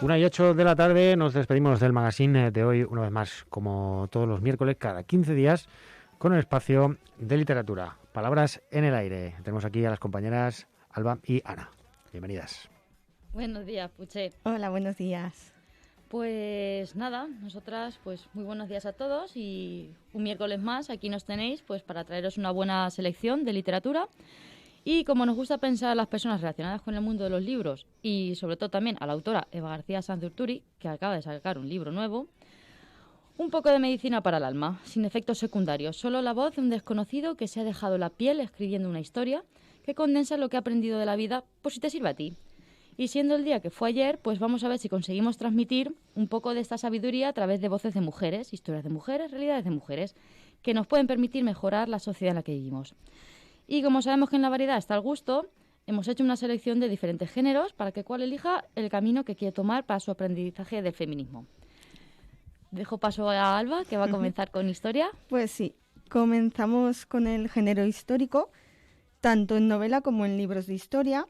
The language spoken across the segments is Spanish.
1:08 de la tarde, nos despedimos del magazine de hoy, una vez más, como todos los miércoles, cada 15 días, con el espacio de literatura. Palabras en el aire. Tenemos aquí a las compañeras Alba y Ana. Bienvenidas. Buenos días, Puche. Hola, buenos días. Pues nada, nosotras, pues muy buenos días a todos y un miércoles más aquí nos tenéis pues para traeros una buena selección de literatura. Y como nos gusta pensar a las personas relacionadas con el mundo de los libros y sobre todo también a la autora Eva García Sanz de Urturi, que acaba de sacar un libro nuevo, un poco de medicina para el alma, sin efectos secundarios, solo la voz de un desconocido que se ha dejado la piel escribiendo una historia que condensa lo que ha aprendido de la vida, por si te sirve a ti. Y siendo el día que fue ayer, pues vamos a ver si conseguimos transmitir un poco de esta sabiduría a través de voces de mujeres, historias de mujeres, realidades de mujeres, que nos pueden permitir mejorar la sociedad en la que vivimos. Y como sabemos que en la variedad está el gusto, hemos hecho una selección de diferentes géneros para que cual elija el camino que quiere tomar para su aprendizaje del feminismo. Dejo paso a Alba, que va a comenzar con historia. Pues sí, comenzamos con el género histórico, tanto en novela como en libros de historia.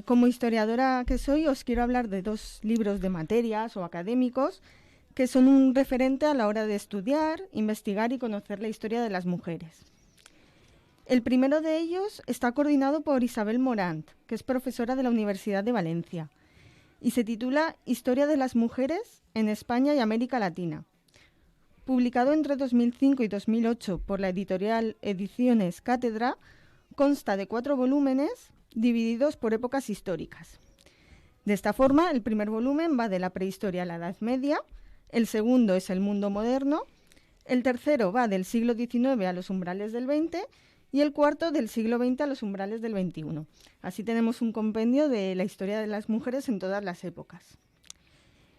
Como historiadora que soy, os quiero hablar de 2 libros de materias o académicos que son un referente a la hora de estudiar, investigar y conocer la historia de las mujeres. El primero de ellos está coordinado por Isabel Morant, que es profesora de la Universidad de Valencia, y se titula Historia de las mujeres en España y América Latina. Publicado entre 2005 y 2008 por la editorial Ediciones Cátedra, consta de 4 volúmenes divididos por épocas históricas. De esta forma, el primer volumen va de la prehistoria a la Edad Media, el segundo es el mundo moderno, el tercero va del siglo XIX a los umbrales del XX y el cuarto del siglo XX a los umbrales del XXI. Así tenemos un compendio de la historia de las mujeres en todas las épocas.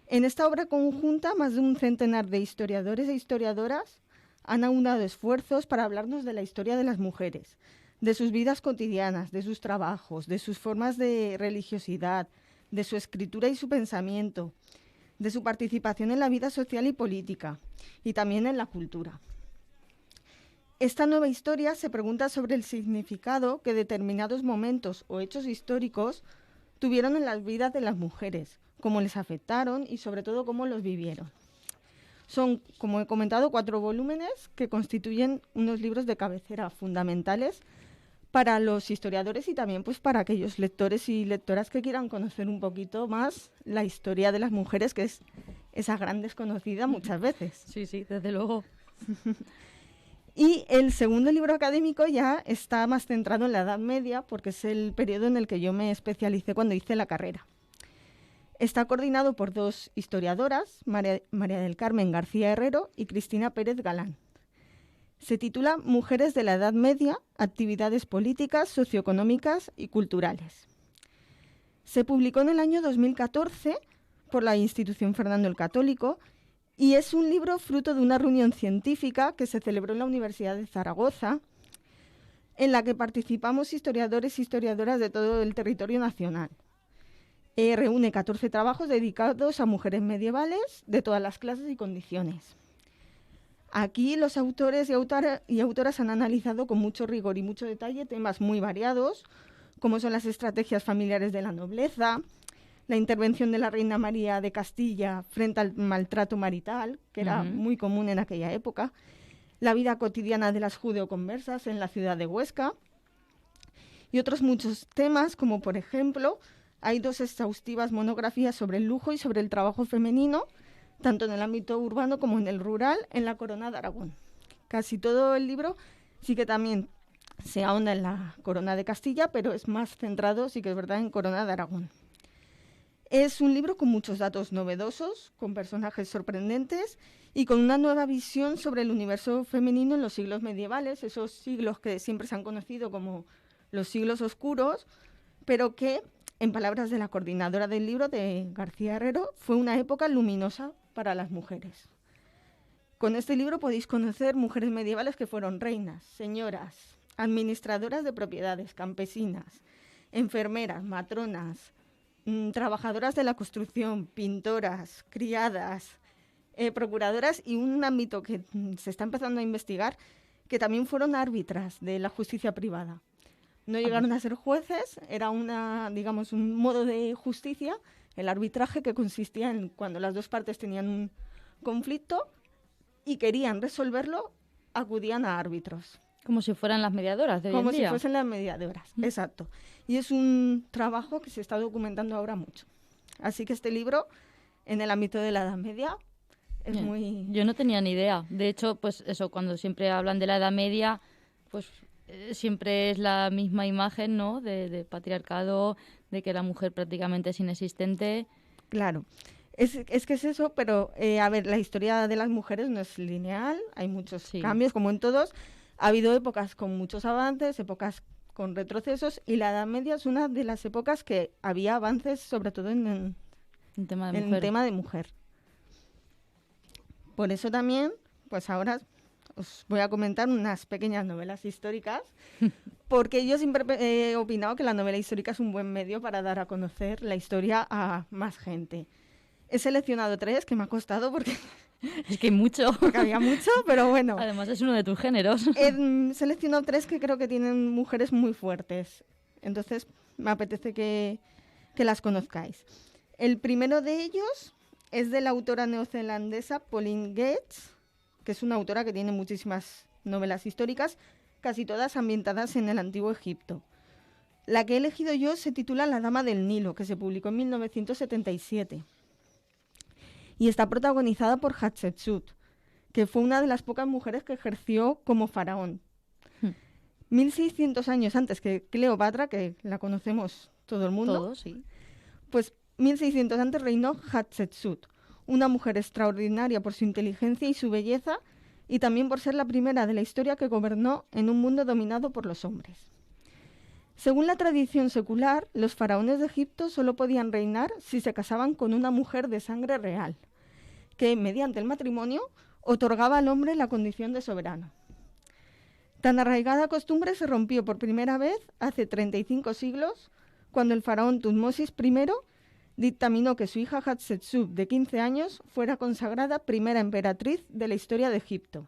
En esta obra conjunta, más de un centenar de historiadores e historiadoras han aunado esfuerzos para hablarnos de la historia de las mujeres, de sus vidas cotidianas, de sus trabajos, de sus formas de religiosidad, de su escritura y su pensamiento, de su participación en la vida social y política, y también en la cultura. Esta nueva historia se pregunta sobre el significado que determinados momentos o hechos históricos tuvieron en las vidas de las mujeres, cómo les afectaron y sobre todo cómo los vivieron. Son, como he comentado, 4 volúmenes que constituyen unos libros de cabecera fundamentales para los historiadores y también pues para aquellos lectores y lectoras que quieran conocer un poquito más la historia de las mujeres, que es esa gran desconocida muchas veces. Sí, desde luego. Y el segundo libro académico ya está más centrado en la Edad Media, porque es el periodo en el que yo me especialicé cuando hice la carrera. Está coordinado por 2 historiadoras, María del Carmen García Herrero y Cristina Pérez Galán. Se titula Mujeres de la Edad Media, actividades políticas, socioeconómicas y culturales. Se publicó en el año 2014 por la institución Fernando el Católico y es un libro fruto de una reunión científica que se celebró en la Universidad de Zaragoza, en la que participamos historiadores e historiadoras de todo el territorio nacional. Reúne 14 trabajos dedicados a mujeres medievales de todas las clases y condiciones. Aquí los autores y autoras han analizado con mucho rigor y mucho detalle temas muy variados, como son las estrategias familiares de la nobleza, la intervención de la reina María de Castilla frente al maltrato marital, que era muy común en aquella época, la vida cotidiana de las judeoconversas en la ciudad de Huesca, y otros muchos temas, como por ejemplo, hay 2 exhaustivas monografías sobre el lujo y sobre el trabajo femenino, tanto en el ámbito urbano como en el rural, en la Corona de Aragón. Casi todo el libro sí que también se ahonda en la Corona de Castilla, pero es más centrado, sí que es verdad, en Corona de Aragón. Es un libro con muchos datos novedosos, con personajes sorprendentes y con una nueva visión sobre el universo femenino en los siglos medievales, esos siglos que siempre se han conocido como los siglos oscuros, pero que, en palabras de la coordinadora del libro, de García Herrero, fue una época luminosa para las mujeres. Con este libro podéis conocer mujeres medievales que fueron reinas, señoras, administradoras de propiedades, campesinas, enfermeras, matronas, trabajadoras de la construcción, pintoras, criadas, procuradoras y un ámbito que se está empezando a investigar, que también fueron árbitras de la justicia privada. No llegaron a ser jueces, era digamos, un modo de justicia, el arbitraje, que consistía en cuando las dos partes tenían un conflicto y querían resolverlo, acudían a árbitros. Como si fueran las mediadoras de hoy en Como si día. fuesen las mediadoras, exacto. Y es un trabajo que se está documentando ahora mucho. Así que este libro, en el ámbito de la Edad Media, es Bien. muy... Yo no tenía ni idea. De hecho, pues eso, cuando siempre hablan de la Edad Media, pues siempre es la misma imagen, ¿no? De patriarcado, de que la mujer prácticamente es inexistente. Claro. Es que es eso, pero a ver, la historia de las mujeres no es lineal, hay muchos cambios, como en todos. Ha habido épocas con muchos avances, épocas con retrocesos, y la Edad Media es una de las épocas que había avances, sobre todo en tema de el mujer. tema de mujer. Por eso también, pues ahora os voy a comentar unas pequeñas novelas históricas, porque yo siempre he opinado que la novela histórica es un buen medio para dar a conocer la historia a más gente. He seleccionado 3, que me ha costado porque Es que hay mucho. porque había mucho, pero bueno. Además es uno de tus géneros. He seleccionado 3 que creo que tienen mujeres muy fuertes. Entonces me apetece que las conozcáis. El primero de ellos es de la autora neozelandesa Pauline Gates, que es una autora que tiene muchísimas novelas históricas, casi todas ambientadas en el Antiguo Egipto. La que he elegido yo se titula La Dama del Nilo, que se publicó en 1977. Y está protagonizada por Hatshepsut, que fue una de las pocas mujeres que ejerció como faraón. 1600 años antes que Cleopatra, que la conocemos todo el mundo. Todo, sí. Pues 1600 antes reinó Hatshepsut, una mujer extraordinaria por su inteligencia y su belleza, y también por ser la primera de la historia que gobernó en un mundo dominado por los hombres. Según la tradición secular, los faraones de Egipto solo podían reinar si se casaban con una mujer de sangre real, que mediante el matrimonio otorgaba al hombre la condición de soberano. Tan arraigada costumbre se rompió por primera vez hace 35 siglos, cuando el faraón Tutmosis I dictaminó que su hija Hatshepsut, de 15 años, fuera consagrada primera emperatriz de la historia de Egipto.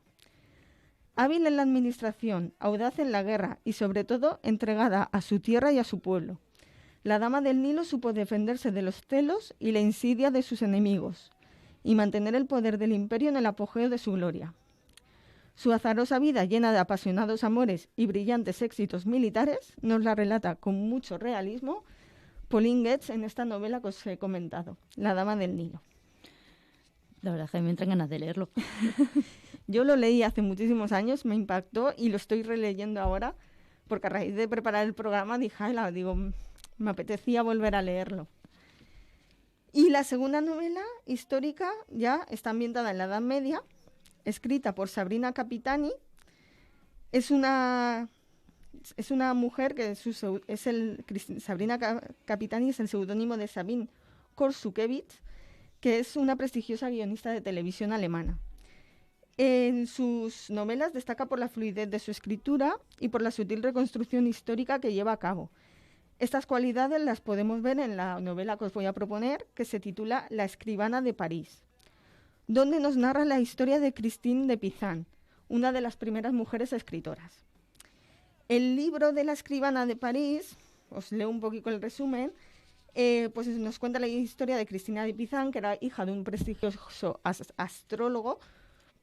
Hábil en la administración, audaz en la guerra y, sobre todo, entregada a su tierra y a su pueblo, la Dama del Nilo supo defenderse de los celos y la insidia de sus enemigos y mantener el poder del imperio en el apogeo de su gloria. Su azarosa vida, llena de apasionados amores y brillantes éxitos militares, nos la relata con mucho realismo Pauline Gates en esta novela que os he comentado, La Dama del Nilo. La verdad es que me entran ganas de leerlo. Yo lo leí hace muchísimos años, me impactó y lo estoy releyendo ahora, porque a raíz de preparar el programa dije, me apetecía volver a leerlo. Y la segunda novela histórica ya está ambientada en la Edad Media, escrita por Sabrina Capitani. Es una mujer que Sabrina Capitani es el seudónimo de Sabine Korsukiewicz, que es una prestigiosa guionista de televisión alemana. En sus novelas destaca por la fluidez de su escritura y por la sutil reconstrucción histórica que lleva a cabo. Estas cualidades las podemos ver en la novela que os voy a proponer, que se titula La escribana de París, donde nos narra la historia de Christine de Pizan, una de las primeras mujeres escritoras. El libro de La escribana de París, os leo un poquito el resumen, pues nos cuenta la historia de Cristina de Pizan, que era hija de un prestigioso astrólogo,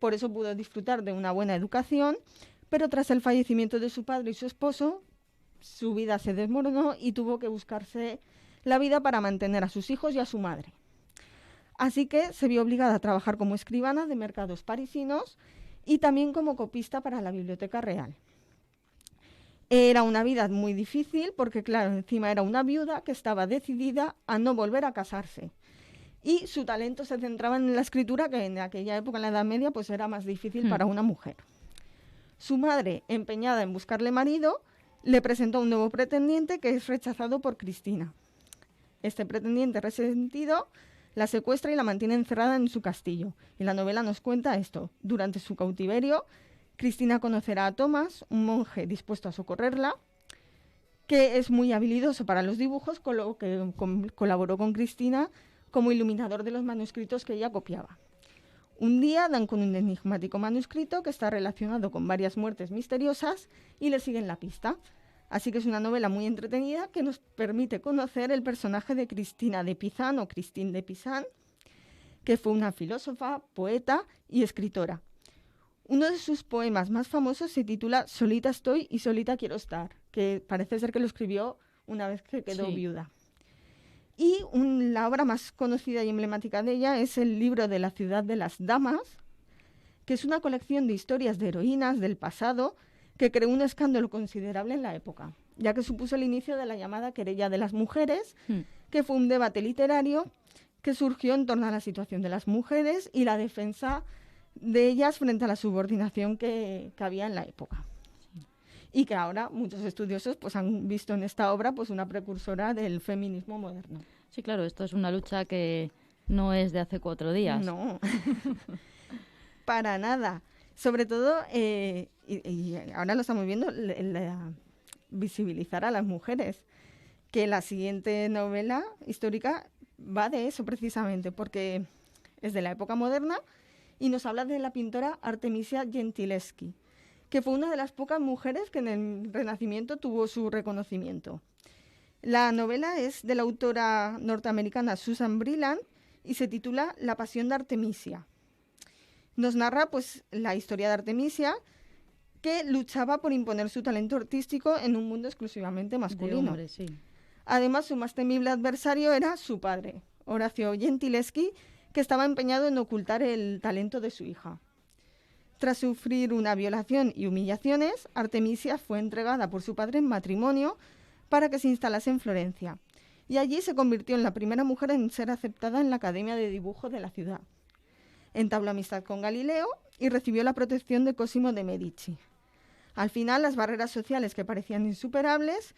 por eso pudo disfrutar de una buena educación, pero tras el fallecimiento de su padre y su esposo, su vida se desmoronó y tuvo que buscarse la vida para mantener a sus hijos y a su madre. Así que se vio obligada a trabajar como escribana de mercados parisinos y también como copista para la Biblioteca Real. Era una vida muy difícil porque, claro, encima era una viuda que estaba decidida a no volver a casarse. Y su talento se centraba en la escritura, que en aquella época, en la Edad Media, pues era más difícil para una mujer. Su madre, empeñada en buscarle marido, le presentó a un nuevo pretendiente que es rechazado por Cristina. Este pretendiente resentido la secuestra y la mantiene encerrada en su castillo. Y la novela nos cuenta esto. Durante su cautiverio, Cristina conocerá a Tomás, un monje dispuesto a socorrerla, que es muy habilidoso para los dibujos, con lo que colaboró con Cristina como iluminador de los manuscritos que ella copiaba. Un día dan con un enigmático manuscrito que está relacionado con varias muertes misteriosas y le siguen la pista. Así que es una novela muy entretenida que nos permite conocer el personaje de Cristina de Pizan o Christine de Pizan, que fue una filósofa, poeta y escritora. Uno de sus poemas más famosos se titula Solita estoy y solita quiero estar, que parece ser que lo escribió una vez que quedó viuda. Y la obra más conocida y emblemática de ella es el libro de la ciudad de las damas, que es una colección de historias de heroínas del pasado que creó un escándalo considerable en la época, ya que supuso el inicio de la llamada querella de las mujeres, que fue un debate literario que surgió en torno a la situación de las mujeres y la defensa de ellas frente a la subordinación que había en la época. Y que ahora muchos estudiosos pues, han visto en esta obra pues, una precursora del feminismo moderno. Sí, claro, esto es una lucha que no es de hace 4 días. No, para nada. Sobre todo, y ahora lo estamos viendo, visibilizar a las mujeres, que la siguiente novela histórica va de eso precisamente, porque es de la época moderna y nos habla de la pintora Artemisia Gentileschi, que fue una de las pocas mujeres que en el Renacimiento tuvo su reconocimiento. La novela es de la autora norteamericana Susan Breland y se titula La pasión de Artemisia. Nos narra pues, la historia de Artemisia, que luchaba por imponer su talento artístico en un mundo exclusivamente masculino. De hombre, sí. Además, su más temible adversario era su padre, Horacio Gentileschi, que estaba empeñado en ocultar el talento de su hija. Tras sufrir una violación y humillaciones, Artemisia fue entregada por su padre en matrimonio para que se instalase en Florencia, y allí se convirtió en la primera mujer en ser aceptada en la Academia de Dibujo de la ciudad. Entabló amistad con Galileo y recibió la protección de Cosimo de Medici. Al final, las barreras sociales que parecían insuperables,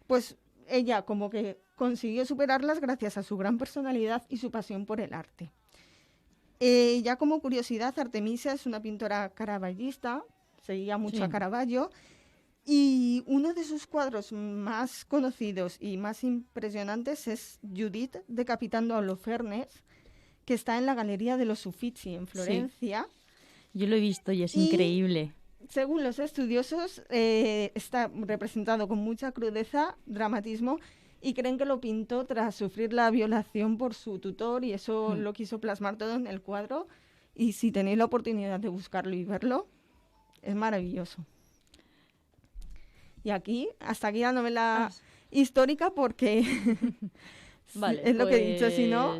pues ella como que consiguió superarlas gracias a su gran personalidad y su pasión por el arte. Ya como curiosidad, Artemisia es una pintora caravallista, seguía mucho a Caravaggio, y uno de sus cuadros más conocidos y más impresionantes es Judith decapitando a Holofernes, que está en la Galería de los Uffizi en Florencia. Sí. Yo lo he visto y es increíble. Según los estudiosos, está representado con mucha crudeza, dramatismo, y creen que lo pintó tras sufrir la violación por su tutor y eso lo quiso plasmar todo en el cuadro. Y si tenéis la oportunidad de buscarlo y verlo, es maravilloso. Y hasta aquí la novela histórica porque vale, es lo que he dicho, si no...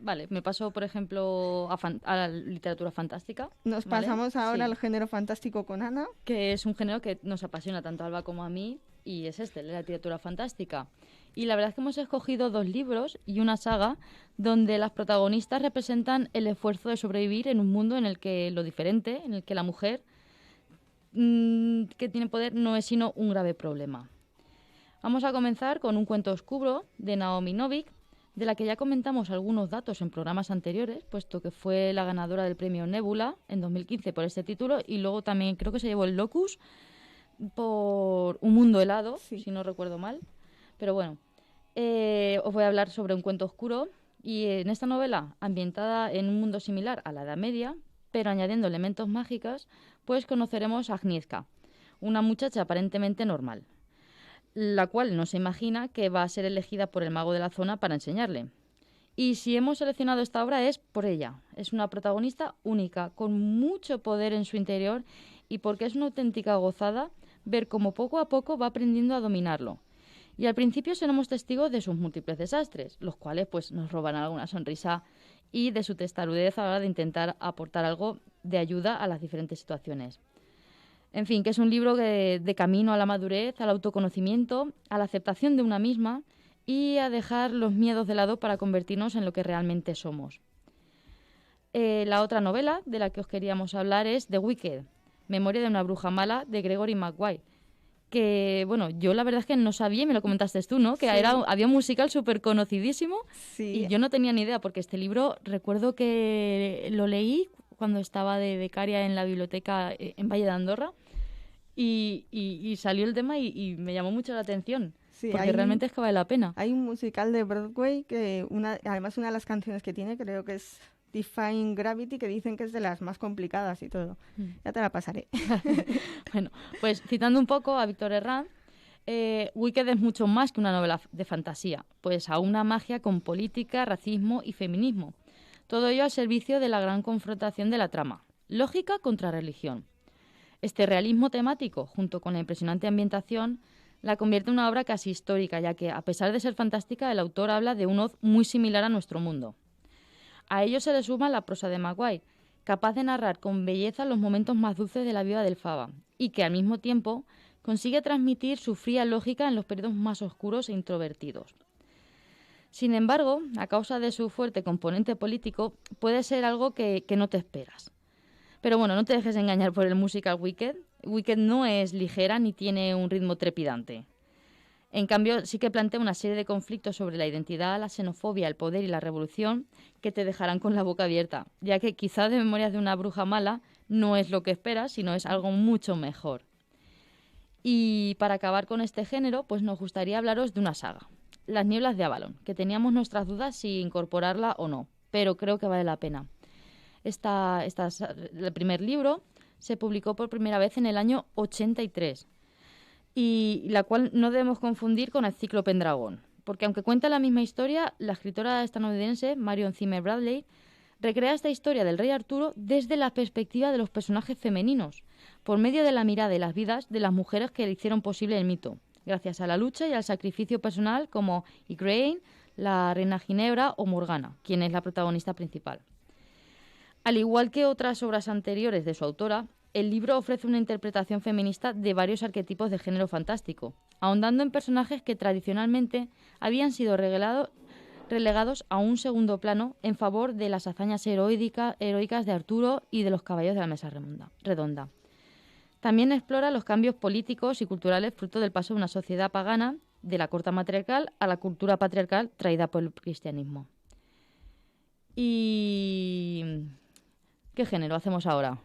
Vale, me paso, por ejemplo, a la literatura fantástica. Nos pasamos ahora al género fantástico con Ana. Que es un género que nos apasiona tanto a Alba como a mí, y es la literatura fantástica. Y la verdad es que hemos escogido 2 libros y una saga donde las protagonistas representan el esfuerzo de sobrevivir en un mundo en el que lo diferente, en el que la mujer que tiene poder no es sino un grave problema. Vamos a comenzar con Un cuento oscuro de Naomi Novik, de la que ya comentamos algunos datos en programas anteriores, puesto que fue la ganadora del premio Nebula en 2015 por este título, y luego también creo que se llevó el Locus por Un mundo helado, si no recuerdo mal. Pero bueno, os voy a hablar sobre Un cuento oscuro, y en esta novela, ambientada en un mundo similar a la Edad Media, pero añadiendo elementos mágicos, pues conoceremos a Agnieszka, una muchacha aparentemente normal, la cual no se imagina que va a ser elegida por el mago de la zona para enseñarle. Y si hemos seleccionado esta obra es por ella. Es una protagonista única, con mucho poder en su interior, y porque es una auténtica gozada ver cómo poco a poco va aprendiendo a dominarlo. Y al principio seremos testigos de sus múltiples desastres, los cuales pues nos roban alguna sonrisa, y de su testarudez a la hora de intentar aportar algo de ayuda a las diferentes situaciones. En fin, que es un libro de camino a la madurez, al autoconocimiento, a la aceptación de una misma y a dejar los miedos de lado para convertirnos en lo que realmente somos. La otra novela de la que os queríamos hablar es The Wicked, Memoria de una bruja mala, de Gregory Maguire. Que, bueno, yo la verdad es que no sabía, y me lo comentaste tú, ¿no? Que había un musical súper conocidísimo, y yo no tenía ni idea, porque este libro recuerdo que lo leí cuando estaba de becaria en la biblioteca en Valle de Andorra, y salió el tema y me llamó mucho la atención, porque realmente es que vale la pena. Hay un musical de Broadway que además una de las canciones que tiene creo que es Defying Gravity, que dicen que es de las más complicadas y todo. Ya te la pasaré. Bueno, pues citando un poco a Víctor Herrán, Wicked es mucho más que una novela de fantasía, pues a una magia con política, racismo y feminismo. Todo ello al servicio de la gran confrontación de la trama, lógica contra religión. Este realismo temático, junto con la impresionante ambientación, la convierte en una obra casi histórica, ya que, a pesar de ser fantástica, el autor habla de un Oz muy similar a nuestro mundo. A ello se le suma la prosa de Maguire, capaz de narrar con belleza los momentos más dulces de la vida del Faba, y que, al mismo tiempo, consigue transmitir su fría lógica en los periodos más oscuros e introvertidos. Sin embargo, a causa de su fuerte componente político, puede ser algo que no te esperas. Pero bueno, no te dejes engañar por el musical Wicked. Wicked no es ligera ni tiene un ritmo trepidante. En cambio, sí que plantea una serie de conflictos sobre la identidad, la xenofobia, el poder y la revolución que te dejarán con la boca abierta, ya que quizás de Memorias de una bruja mala no es lo que esperas, sino es algo mucho mejor. Y para acabar con este género, pues nos gustaría hablaros de una saga, Las Nieblas de Avalon, que teníamos nuestras dudas si incorporarla o no, pero creo que vale la pena. El primer libro se publicó por primera vez en el año 83, y la cual no debemos confundir con el ciclo Pendragón, porque aunque cuenta la misma historia, la escritora estadounidense Marion Zimmer Bradley recrea esta historia del rey Arturo desde la perspectiva de los personajes femeninos, por medio de la mirada y las vidas de las mujeres que le hicieron posible el mito, gracias a la lucha y al sacrificio personal como Igraine, la reina Ginebra o Morgana, quien es la protagonista principal. Al igual que otras obras anteriores de su autora, el libro ofrece una interpretación feminista de varios arquetipos de género fantástico, ahondando en personajes que tradicionalmente habían sido relegados a un segundo plano en favor de las hazañas heroicas de Arturo y de los caballeros de la mesa redonda. También explora los cambios políticos y culturales fruto del paso de una sociedad pagana, de la corte matriarcal a la cultura patriarcal traída por el cristianismo. ¿Y qué género hacemos ahora?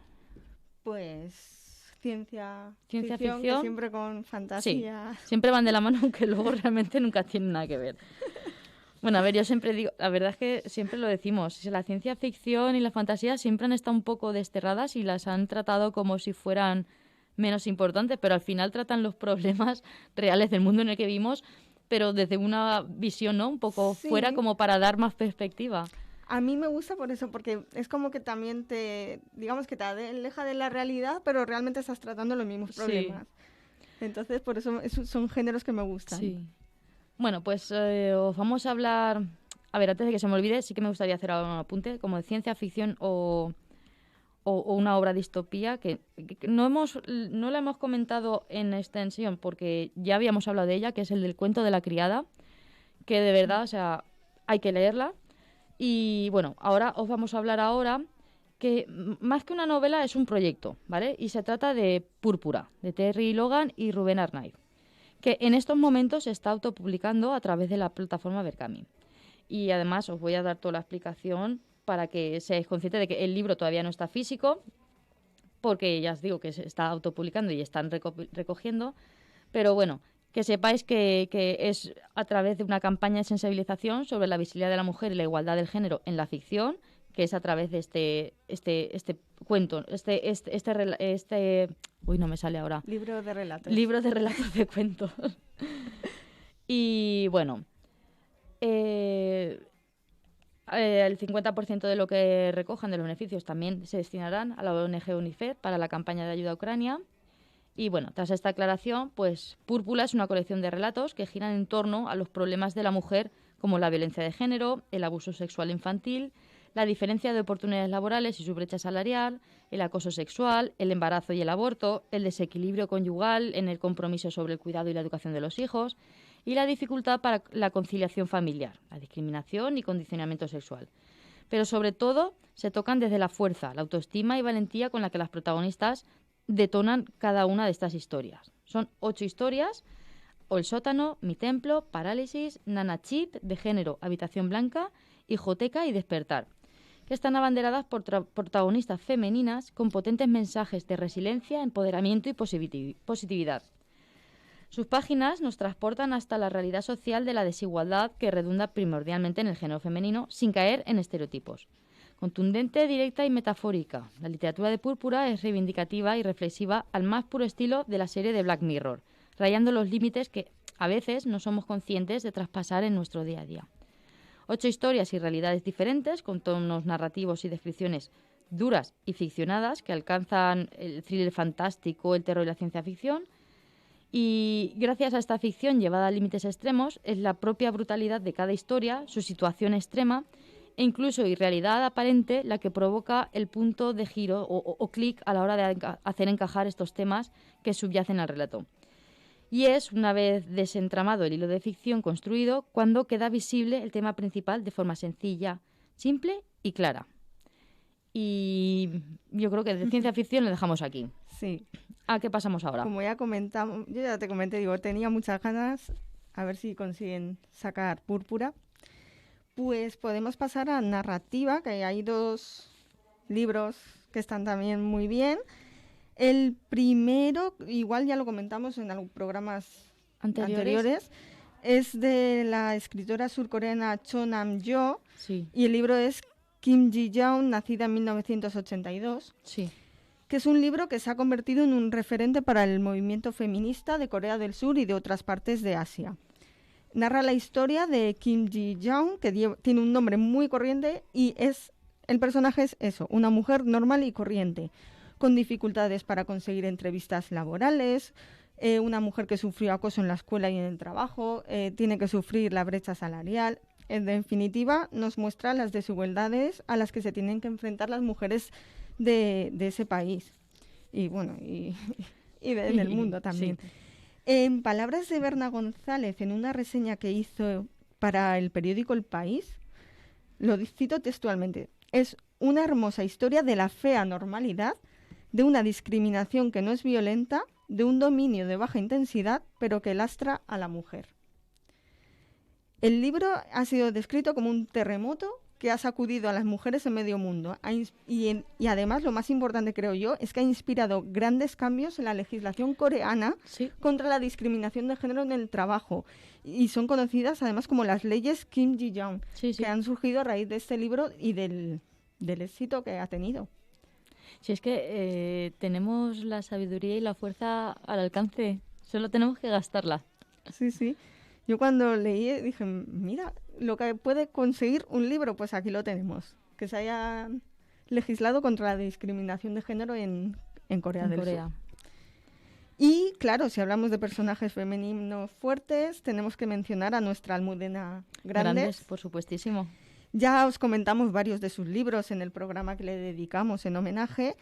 Pues ciencia ficción, que siempre con fantasía. Sí, siempre van de la mano, aunque luego realmente nunca tienen nada que ver. Bueno, a ver, yo siempre digo, la verdad es que siempre lo decimos, la ciencia ficción y la fantasía siempre han estado un poco desterradas y las han tratado como si fueran menos importantes, pero al final tratan los problemas reales del mundo en el que vivimos, pero desde una visión, ¿no? Un poco fuera, como para dar más perspectiva. A mí me gusta por eso, porque es como que también digamos que te aleja de la realidad, pero realmente estás tratando los mismos problemas. Sí. Entonces, por eso son géneros que me gustan. Sí. Bueno, pues os vamos a hablar... A ver, antes de que se me olvide, sí que me gustaría hacer un apunte, como de ciencia ficción o una obra distopía, que no la hemos comentado en extensión, porque ya habíamos hablado de ella, que es el del cuento de la criada, que de verdad, o sea, hay que leerla. Y bueno, ahora os vamos a hablar que más que una novela es un proyecto, ¿vale? Y se trata de Púrpura, de Terry Logan y Rubén Arnaiz, que en estos momentos se está autopublicando a través de la plataforma Berkami. Y además os voy a dar toda la explicación para que seáis conscientes de que el libro todavía no está físico, porque ya os digo que se está autopublicando y están recogiendo, pero bueno, que sepáis que es a través de una campaña de sensibilización sobre la visibilidad de la mujer y la igualdad del género en la ficción, que es a través de este cuento, uy, no me sale ahora. Libro de relatos. Libro de relatos de cuentos. Y bueno, el 50% de lo que recojan de los beneficios también se destinarán a la ONG UNICEF para la campaña de ayuda a Ucrania. Y bueno, tras esta aclaración, pues Púrpura es una colección de relatos que giran en torno a los problemas de la mujer, como la violencia de género, el abuso sexual infantil, la diferencia de oportunidades laborales y su brecha salarial, el acoso sexual, el embarazo y el aborto, el desequilibrio conyugal en el compromiso sobre el cuidado y la educación de los hijos y la dificultad para la conciliación familiar, la discriminación y condicionamiento sexual. Pero sobre todo se tocan desde la fuerza, la autoestima y valentía con la que las protagonistas detonan cada una de estas historias. Son 8 historias: O el sótano, Mi templo, Parálisis, Nana Chip, De género, Habitación blanca, Hijoteca y Despertar, que están abanderadas por protagonistas femeninas con potentes mensajes de resiliencia, empoderamiento y positividad. Sus páginas nos transportan hasta la realidad social de la desigualdad que redunda primordialmente en el género femenino, sin caer en estereotipos. contundente, directa y metafórica. La literatura de Púrpura es reivindicativa y reflexiva al más puro estilo de la serie de Black Mirror, rayando los límites que a veces no somos conscientes de traspasar en nuestro día a día. 8 historias y realidades diferentes, con tonos narrativos y descripciones duras y ficcionadas que alcanzan el thriller fantástico, el terror y la ciencia ficción. Y gracias a esta ficción llevada a límites extremos, es la propia brutalidad de cada historia, su situación extrema e incluso irrealidad aparente la que provoca el punto de giro o clic a la hora de hacer encajar estos temas que subyacen al relato. Y es, una vez desentramado el hilo de ficción construido, cuando queda visible el tema principal de forma sencilla, simple y clara. Y yo creo que de ciencia ficción lo dejamos aquí. Sí. ¿A qué pasamos ahora? Como ya comentamos, yo ya te comenté, digo, tenía muchas ganas, a ver si consiguen sacar Púrpura. Pues podemos pasar a narrativa, que hay 2 libros que están también muy bien. El primero, igual ya lo comentamos en algunos programas anteriores, es de la escritora surcoreana Cho Nam-yo, Sí. y el libro es Kim Ji-young, nacida en 1982. Sí. Que es un libro que se ha convertido en un referente para el movimiento feminista de Corea del Sur y de otras partes de Asia. Narra la historia de Kim Ji-young, que tiene un nombre muy corriente y el personaje es eso, una mujer normal y corriente, con dificultades para conseguir entrevistas laborales, una mujer que sufrió acoso en la escuela y en el trabajo, tiene que sufrir la brecha salarial. En definitiva, nos muestra las desigualdades a las que se tienen que enfrentar las mujeres de ese país y bueno en el mundo también. Sí. En palabras de Berna González, en una reseña que hizo para el periódico El País, lo cito textualmente: es una hermosa historia de la fea normalidad, de una discriminación que no es violenta, de un dominio de baja intensidad, pero que lastra a la mujer. El libro ha sido descrito como un terremoto que ha sacudido a las mujeres en medio mundo. Y además, lo más importante, creo yo, es que ha inspirado grandes cambios en la legislación coreana contra la discriminación de género en el trabajo. Y son conocidas además como las leyes Kim Ji-young, que han surgido a raíz de este libro y del éxito que ha tenido. Si es que tenemos la sabiduría y la fuerza al alcance, solo tenemos que gastarla. Sí, sí. Yo cuando leí dije, mira, lo que puede conseguir un libro, pues aquí lo tenemos. Que se haya legislado contra la discriminación de género en Corea del Sur. Y claro, si hablamos de personajes femeninos fuertes, tenemos que mencionar a nuestra Almudena Grandes, por supuestísimo. Ya os comentamos varios de sus libros en el programa que le dedicamos en homenaje,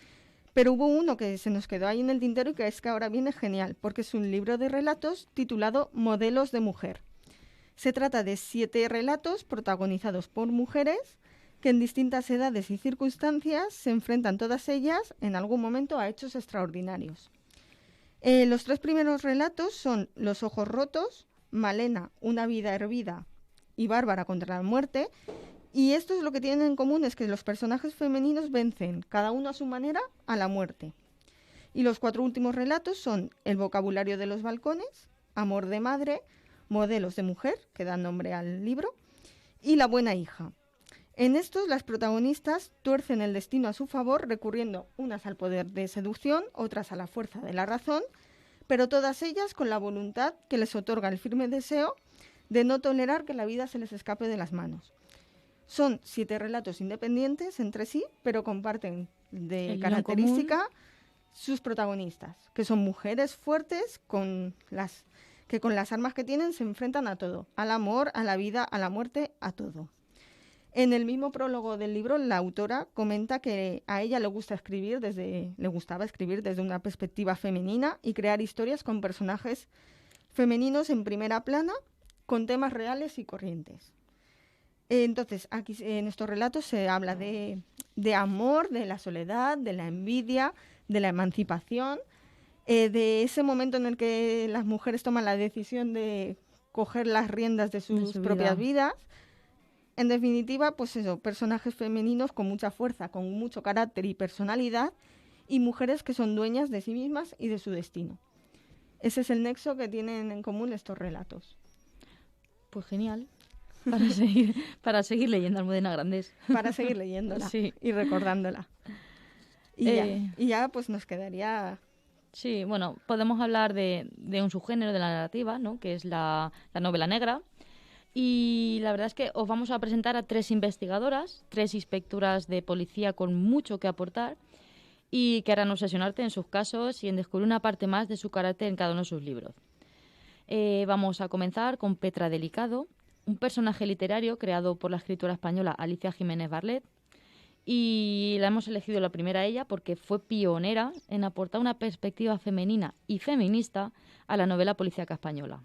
pero hubo uno que se nos quedó ahí en el tintero y que es que ahora viene genial, porque es un libro de relatos titulado Modelos de mujer. Se trata de 7 relatos protagonizados por mujeres que en distintas edades y circunstancias se enfrentan todas ellas en algún momento a hechos extraordinarios. Los 3 primeros relatos son Los ojos rotos, Malena, una vida hervida y Bárbara contra la muerte. Y esto es lo que tienen en común, es que los personajes femeninos vencen, cada uno a su manera, a la muerte. Y los 4 últimos relatos son El vocabulario de los balcones, Amor de madre, Modelos de mujer, que dan nombre al libro, y La buena hija. En estos, las protagonistas tuercen el destino a su favor, recurriendo unas al poder de seducción, otras a la fuerza de la razón, pero todas ellas con la voluntad que les otorga el firme deseo de no tolerar que la vida se les escape de las manos. Son 7 relatos independientes entre sí, pero comparten de característica sus protagonistas, que son mujeres fuertes que con las armas que tienen se enfrentan a todo, al amor, a la vida, a la muerte, a todo. En el mismo prólogo del libro, la autora comenta que a ella le gustaba escribir desde una perspectiva femenina y crear historias con personajes femeninos en primera plana, con temas reales y corrientes. Entonces, aquí en estos relatos se habla de amor, de la soledad, de la envidia, de la emancipación, de ese momento en el que las mujeres toman la decisión de coger las riendas de sus propias vidas. En definitiva, pues eso, personajes femeninos con mucha fuerza, con mucho carácter y personalidad, y mujeres que son dueñas de sí mismas y de su destino. Ese es el nexo que tienen en común estos relatos. Pues genial. para seguir leyendo Almudena Grandes. Para seguir leyéndola Sí. y recordándola. Y ya pues nos quedaría... Sí, bueno, podemos hablar de un subgénero de la narrativa, ¿no? Que es la novela negra. Y la verdad es que os vamos a presentar a 3 investigadoras, 3 inspectoras de policía con mucho que aportar y que harán obsesionarte en sus casos y en descubrir una parte más de su carácter en cada uno de sus libros. Vamos a comenzar con Petra Delicado, un personaje literario creado por la escritora española Alicia Jiménez Barlet. Y la hemos elegido la primera a ella porque fue pionera en aportar una perspectiva femenina y feminista a la novela policíaca española.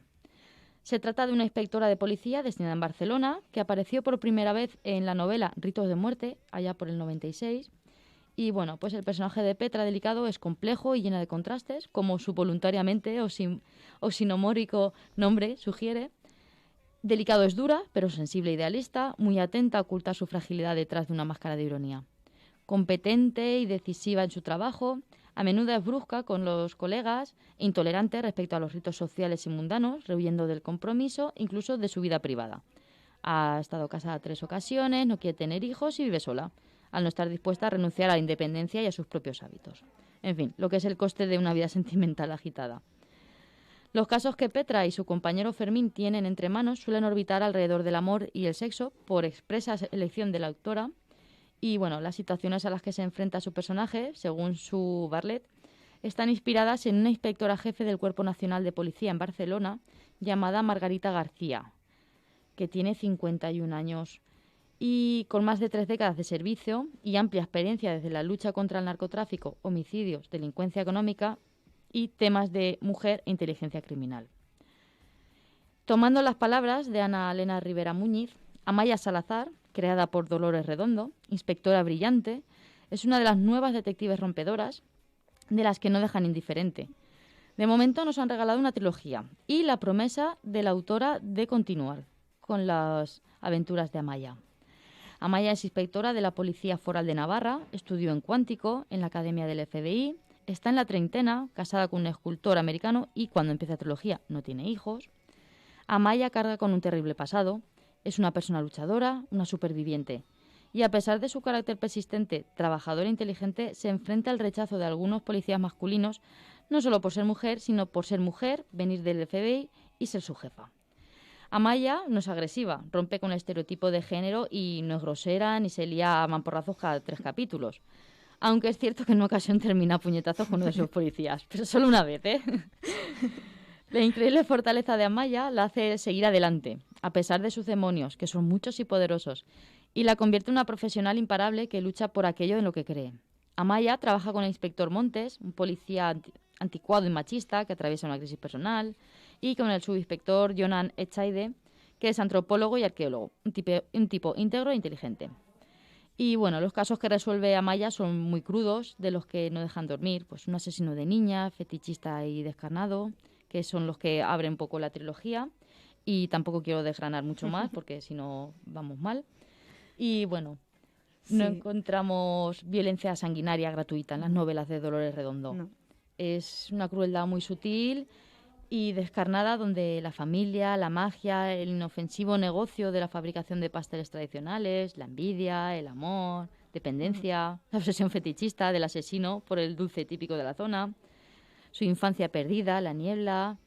Se trata de una inspectora de policía destinada en Barcelona que apareció por primera vez en la novela Ritos de muerte, allá por el 96. Y bueno, pues el personaje de Petra Delicado es complejo y lleno de contrastes, como su voluntariamente o sinomórico nombre sugiere. Delicado es dura, pero sensible e idealista, muy atenta a ocultar su fragilidad detrás de una máscara de ironía. Competente y decisiva en su trabajo, a menudo es brusca con los colegas e intolerante respecto a los ritos sociales y mundanos, rehuyendo del compromiso, incluso de su vida privada. Ha estado casada 3 ocasiones, no quiere tener hijos y vive sola, al no estar dispuesta a renunciar a la independencia y a sus propios hábitos. En fin, lo que es el coste de una vida sentimental agitada. Los casos que Petra y su compañero Fermín tienen entre manos suelen orbitar alrededor del amor y el sexo por expresa elección de la autora. Y bueno, las situaciones a las que se enfrenta su personaje, según su Barlet, están inspiradas en una inspectora jefe del Cuerpo Nacional de Policía en Barcelona llamada Margarita García, que tiene 51 años y con más de 3 décadas de servicio y amplia experiencia desde la lucha contra el narcotráfico, homicidios, delincuencia económica y temas de mujer e inteligencia criminal. Tomando las palabras de Ana Elena Rivera Muñiz, Amaya Salazar, creada por Dolores Redondo, inspectora brillante, es una de las nuevas detectives rompedoras de las que no dejan indiferente. De momento nos han regalado una trilogía y la promesa de la autora de continuar con las aventuras de Amaya. Amaya es inspectora de la Policía Foral de Navarra, estudió en Cuántico, en la Academia del FBI, está en la treintena, casada con un escultor americano y cuando empieza la trilogía no tiene hijos. Amaya carga con un terrible pasado, es una persona luchadora, una superviviente. Y a pesar de su carácter persistente, trabajadora e inteligente, se enfrenta al rechazo de algunos policías masculinos, no solo por ser mujer, sino por ser mujer, venir del FBI y ser su jefa. Amaya no es agresiva, rompe con el estereotipo de género y no es grosera ni se lía a mamporrazos cada 3 capítulos. Aunque es cierto que en una ocasión termina a puñetazos con uno de sus policías, pero solo una vez, ¿eh? La increíble fortaleza de Amaya la hace seguir adelante, a pesar de sus demonios, que son muchos y poderosos, y la convierte en una profesional imparable que lucha por aquello en lo que cree. Amaya trabaja con el inspector Montes, un policía anticuado y machista que atraviesa una crisis personal, y con el subinspector Jonan Echaide, que es antropólogo y arqueólogo, un tipo íntegro e inteligente. Y bueno, los casos que resuelve Amaya son muy crudos, de los que no dejan dormir. Pues un asesino de niña, fetichista y descarnado, que son los que abren un poco la trilogía. Y tampoco quiero desgranar mucho más, porque si no vamos mal. Y bueno, no encontramos violencia sanguinaria gratuita en las novelas de Dolores Redondo. No. Es una crueldad muy sutil y descarnada, donde la familia, la magia, el inofensivo negocio de la fabricación de pasteles tradicionales, la envidia, el amor, dependencia, la obsesión fetichista del asesino por el dulce típico de la zona, su infancia perdida, la niebla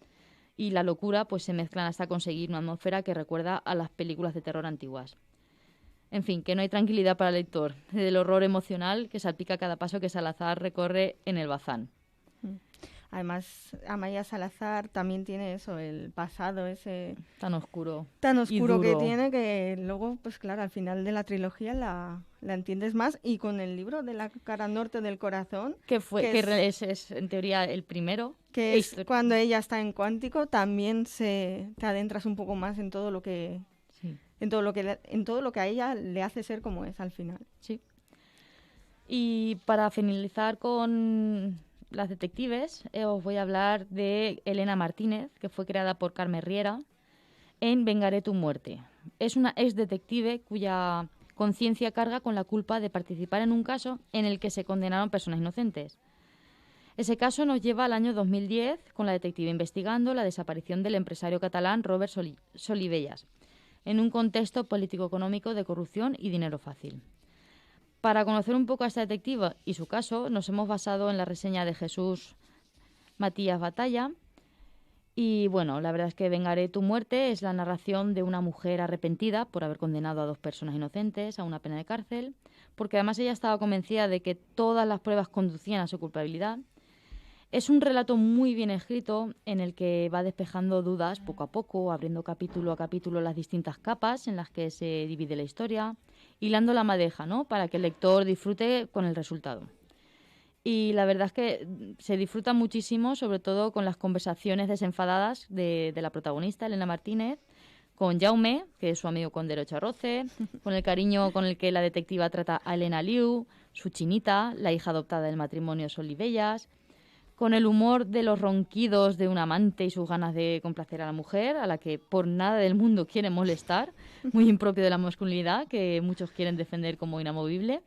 y la locura, pues se mezclan hasta conseguir una atmósfera que recuerda a las películas de terror antiguas. En fin, que no hay tranquilidad para el lector, del horror emocional que salpica cada paso que Salazar recorre en el Bazán. Además, Amaya Salazar también tiene eso, el pasado ese... Tan oscuro que tiene, que luego, pues claro, al final de la trilogía la entiendes más. Y con el libro de La cara norte del corazón... Que es en teoría el primero. Que es cuando ella está en Cuántico, también te adentras un poco más en todo lo que... Sí. En todo lo que a ella le hace ser como es al final. Sí. Y para finalizar con las detectives, os voy a hablar de Elena Martínez, que fue creada por Carmen Riera en Vengaré tu muerte. Es una ex detective cuya conciencia carga con la culpa de participar en un caso en el que se condenaron personas inocentes. Ese caso nos lleva al año 2010, con la detective investigando la desaparición del empresario catalán Robert Solivelles. en un contexto político-económico de corrupción y dinero fácil. Para conocer un poco a esta detective y su caso, nos hemos basado en la reseña de Jesús Matías Batalla. Y bueno, la verdad es que Vengaré tu muerte es la narración de una mujer arrepentida por haber condenado a 2 personas inocentes a una pena de cárcel, porque además ella estaba convencida de que todas las pruebas conducían a su culpabilidad. Es un relato muy bien escrito en el que va despejando dudas poco a poco, abriendo capítulo a capítulo las distintas capas en las que se divide la historia, hilando la madeja, ¿no?, para que el lector disfrute con el resultado. Y la verdad es que se disfruta muchísimo, sobre todo con las conversaciones desenfadadas de la protagonista, Elena Martínez, con Jaume, que es su amigo con derecho a roce, con el cariño con el que la detectiva trata a Elena Liu, su chinita, la hija adoptada del matrimonio Sol y Bellas, con el humor de los ronquidos de un amante y sus ganas de complacer a la mujer, a la que por nada del mundo quiere molestar, muy impropio de la masculinidad, que muchos quieren defender como inamovible.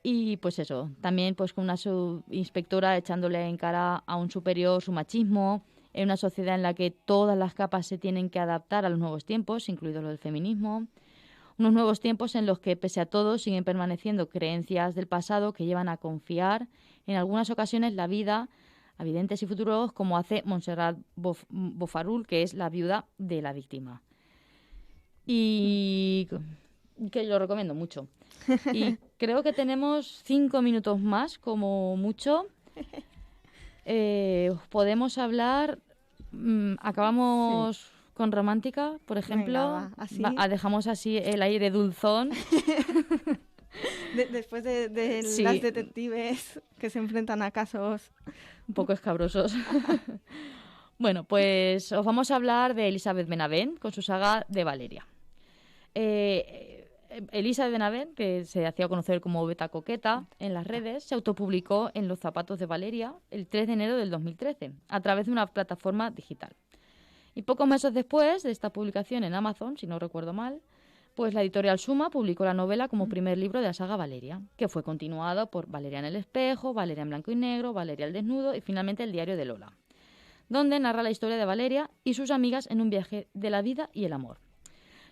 Y pues eso, también pues con una subinspectora echándole en cara a un superior su machismo, en una sociedad en la que todas las capas se tienen que adaptar a los nuevos tiempos, incluido lo del feminismo. Unos nuevos tiempos en los que, pese a todo, siguen permaneciendo creencias del pasado que llevan a confiar en algunas ocasiones la vida a videntes y futurólogos, como hace Montserrat Bofarul, que es la viuda de la víctima. Y que lo recomiendo mucho. Y creo que tenemos 5 minutos más, como mucho. Podemos hablar. Acabamos con romántica, por ejemplo. Venga, va, así. Dejamos así el aire dulzón. Después de Sí. las detectives que se enfrentan a casos Un poco escabrosos. Bueno, pues os vamos a hablar de Elizabeth Benavent con su saga de Valeria. Elizabeth Benavent, que se hacía conocer como Beta Coqueta en las redes, se autopublicó en Los zapatos de Valeria el 3 de enero del 2013 a través de una plataforma digital. Y pocos meses después de esta publicación en Amazon, si no recuerdo mal, pues la editorial Suma publicó la novela como primer libro de la saga Valeria, que fue continuado por Valeria en el espejo, Valeria en blanco y negro, Valeria al desnudo y finalmente El diario de Lola, donde narra la historia de Valeria y sus amigas en un viaje de la vida y el amor.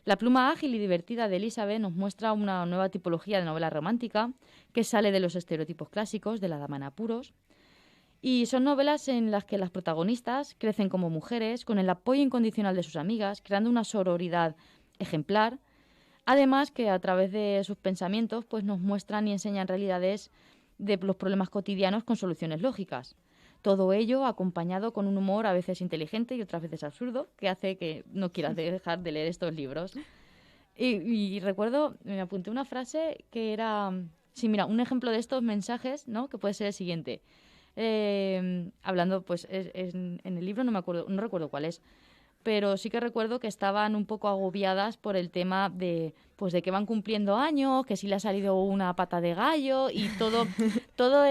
La pluma ágil y divertida de Elizabeth nos muestra una nueva tipología de novela romántica que sale de los estereotipos clásicos de la dama en apuros. Y son novelas en las que las protagonistas crecen como mujeres, con el apoyo incondicional de sus amigas, creando una sororidad ejemplar. Además que a través de sus pensamientos pues nos muestran y enseñan realidades de los problemas cotidianos con soluciones lógicas. Todo ello acompañado con un humor a veces inteligente y otras veces absurdo, que hace que no quieras dejar de leer estos libros. Y recuerdo, me apunté una frase que era... Sí, mira, un ejemplo de estos mensajes, ¿no?, que puede ser el siguiente. Hablando, pues, en el libro no recuerdo cuál es, pero sí que recuerdo que estaban un poco agobiadas por el tema de, pues, de que van cumpliendo años, que si le ha salido una pata de gallo y todo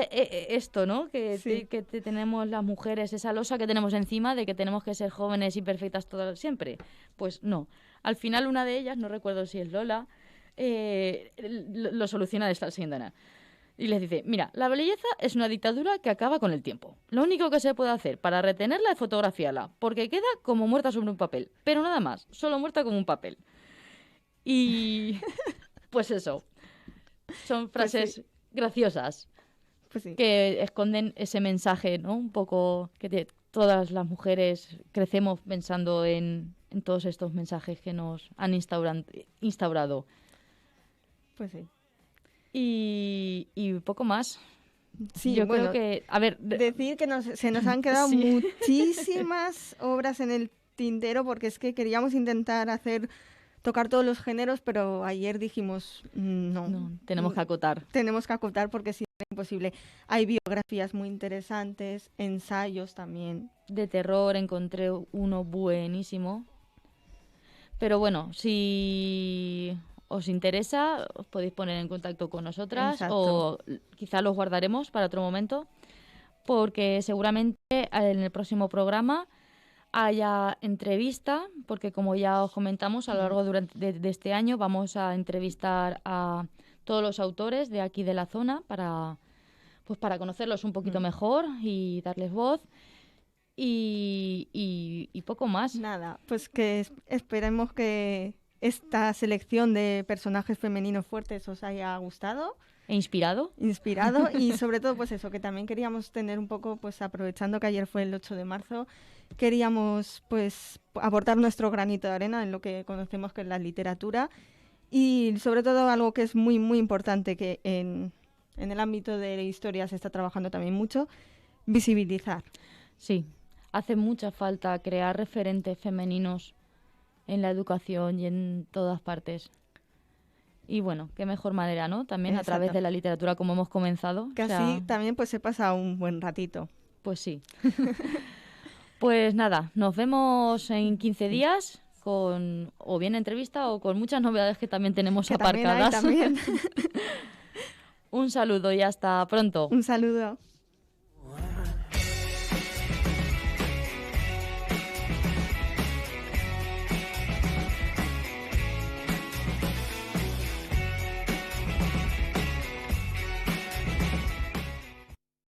esto, ¿no? Que tenemos las mujeres, esa losa que tenemos encima de que tenemos que ser jóvenes y perfectas todas siempre. Pues no. Al final una de ellas, no recuerdo si es Lola, lo soluciona de esta siguiente manera. Y les dice, mira, la belleza es una dictadura que acaba con el tiempo. Lo único que se puede hacer para retenerla es fotografiarla, porque queda como muerta sobre un papel. Pero nada más, solo muerta como un papel. Y pues eso, son frases graciosas que esconden ese mensaje, ¿no? Un poco que todas las mujeres crecemos pensando en todos estos mensajes que nos han instaurado. Pues sí. Y poco más. Sí, yo creo que... A ver... Decir que se nos han quedado muchísimas obras en el tintero, porque es que queríamos intentar tocar todos los géneros, pero ayer dijimos no, tenemos que acotar. Tenemos que acotar porque si es imposible. Hay biografías muy interesantes, ensayos también. De terror encontré uno buenísimo. Pero bueno, si os interesa, os podéis poner en contacto con nosotras. Exacto. O quizá los guardaremos para otro momento, porque seguramente en el próximo programa haya entrevista, porque como ya os comentamos, a lo largo de este año vamos a entrevistar a todos los autores de aquí de la zona para conocerlos un poquito mejor y darles voz. Y poco más. Nada, pues que esperemos que esta selección de personajes femeninos fuertes os haya gustado. ¿E inspirado? Inspirado y sobre todo pues eso, que también queríamos tener un poco, pues aprovechando que ayer fue el 8 de marzo, queríamos pues aportar nuestro granito de arena en lo que conocemos que es la literatura y sobre todo algo que es muy muy importante que en el ámbito de la historia se está trabajando también mucho, visibilizar. Sí, hace mucha falta crear referentes femeninos en la educación y en todas partes. Y bueno, qué mejor manera, ¿no? También Exacto. a través de la literatura, como hemos comenzado. Que O sea, así también pues se pasa un buen ratito. pues sí. Pues nada, nos vemos en 15 días con o bien entrevista o con muchas novedades que también tenemos Que también hay, aparcadas. también. Un saludo y hasta pronto. Un saludo.